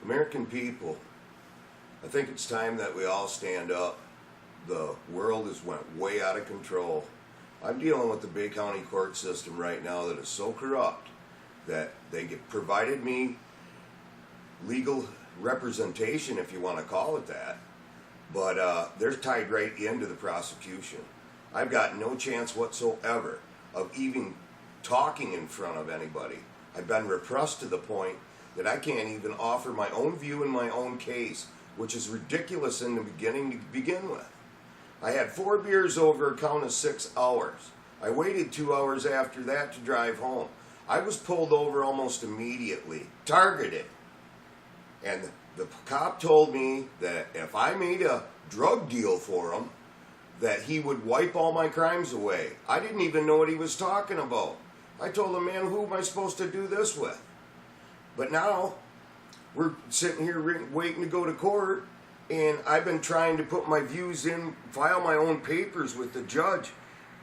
American people, I think it's time that we all stand up. The world has went way out of control. I'm dealing with the Bay County court system right now that is so corrupt that they provided me legal representation, if you want to call it that, but they're tied right into the prosecution. I've got no chance whatsoever of even talking in front of anybody. I've been repressed to the point that I can't even offer my own view in my own case, which is ridiculous in the beginning to begin with. I had 4 beers over a count of 6 hours. I waited 2 hours after that to drive home. I was pulled over almost immediately, targeted. And the cop told me that if I made a drug deal for him, that he would wipe all my crimes away. I didn't even know what he was talking about. I told him, man, who am I supposed to do this with? But now, we're sitting here waiting to go to court, and I've been trying to put my views in, file my own papers with the judge,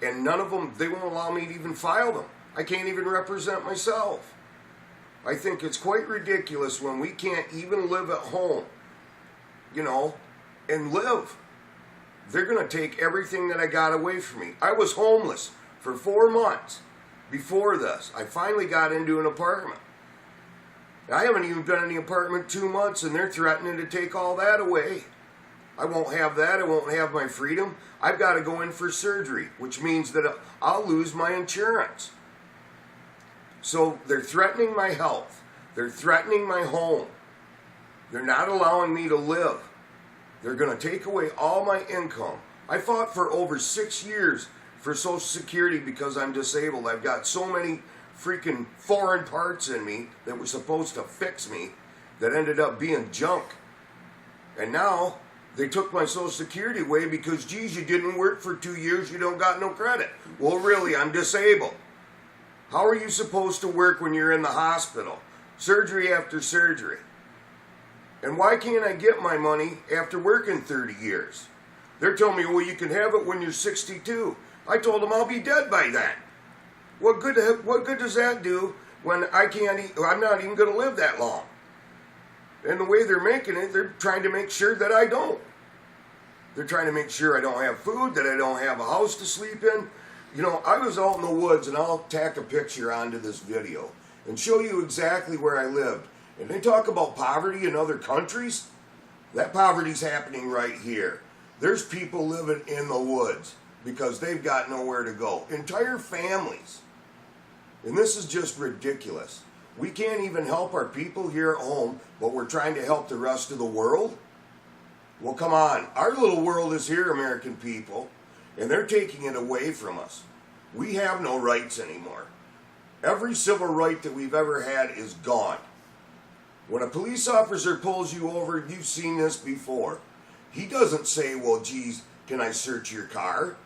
and none of them, they won't allow me to even file them. I can't even represent myself. I think it's quite ridiculous when we can't even live at home, you know, and live. They're going to take everything that I got away from me. I was homeless for 4 months before this. I finally got into an apartment. I haven't even been in the apartment 2 months, and they're threatening to take all that away. I won't have that. I won't have my freedom. I've got to go in for surgery, which means that I'll lose my insurance. So they're threatening my health. They're threatening my home. They're not allowing me to live. They're going to take away all my income. I fought for over 6 years for Social Security because I'm disabled. I've got so many freaking foreign parts in me that were supposed to fix me that ended up being junk. And now they took my Social Security away because, geez, you didn't work for 2 years, you don't got no credit. Well, really, I'm disabled. How are you supposed to work when you're in the hospital? Surgery after surgery. And why can't I get my money after working 30 years? They're telling me, well, you can have it when you're 62. I told them I'll be dead by then. What good does that do when I'm not even going to live that long? And the way they're making it, they're trying to make sure that I don't. They're trying to make sure I don't have food, that I don't have a house to sleep in. You know, I was out in the woods, and I'll tack a picture onto this video and show you exactly where I lived. And they talk about poverty in other countries. That poverty's happening right here. There's people living in the woods because they've got nowhere to go. Entire families. And this is just ridiculous. We can't even help our people here at home, but we're trying to help the rest of the world? Well, come on. Our little world is here, American people, and they're taking it away from us. We have no rights anymore. Every civil right that we've ever had is gone. When a police officer pulls you over, you've seen this before. He doesn't say, well, geez, can I search your car?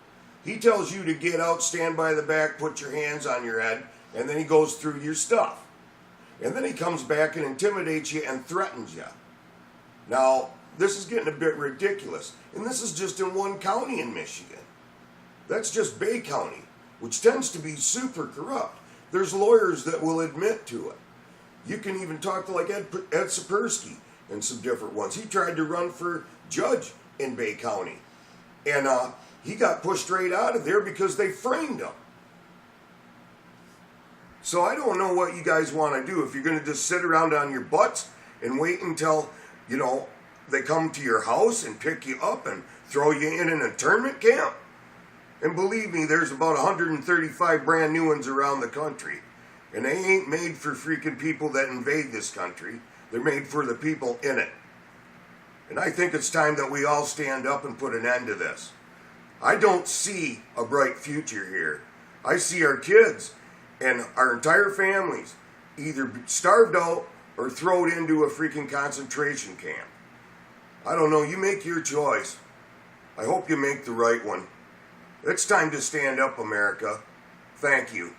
He tells you to get out, stand by the back, put your hands on your head, and then he goes through your stuff. And then he comes back and intimidates you and threatens you. Now, this is getting a bit ridiculous. And this is just in one county in Michigan. That's just Bay County, which tends to be super corrupt. There's lawyers that will admit to it. You can even talk to like Ed Sapersky and some different ones. He tried to run for judge in Bay County. And he got pushed right out of there because they framed him. So I don't know what you guys want to do. If you're going to just sit around on your butts and wait until, you know, they come to your house and pick you up and throw you in an internment camp. And believe me, there's about 135 brand new ones around the country. And they ain't made for freaking people that invade this country. They're made for the people in it. And I think it's time that we all stand up and put an end to this. I don't see a bright future here. I see our kids and our entire families either starved out or thrown into a freaking concentration camp. I don't know, you make your choice. I hope you make the right one. It's time to stand up, America. Thank you.